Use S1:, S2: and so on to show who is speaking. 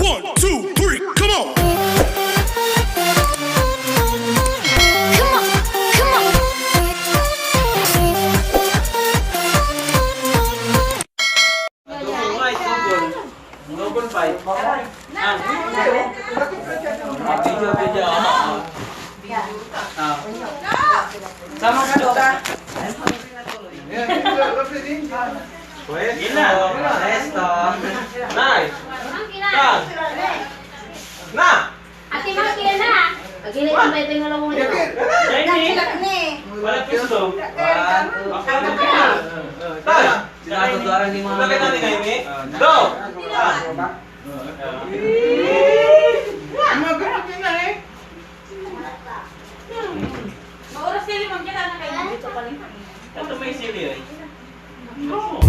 S1: 1, 2, 3, come on!
S2: Double fight. Video. Sama ka doon. Gila. Resto. Nice. Kan. Na.
S3: Ate mga kila na. Pagkili ko may tingnan mo dito.
S2: Ini. Wala gusto. Sinasabi orang di mana? Kita natin ini. Do.
S3: Oras kali mong kita na kayo dito pa rin.
S2: Ito may sili eh. No.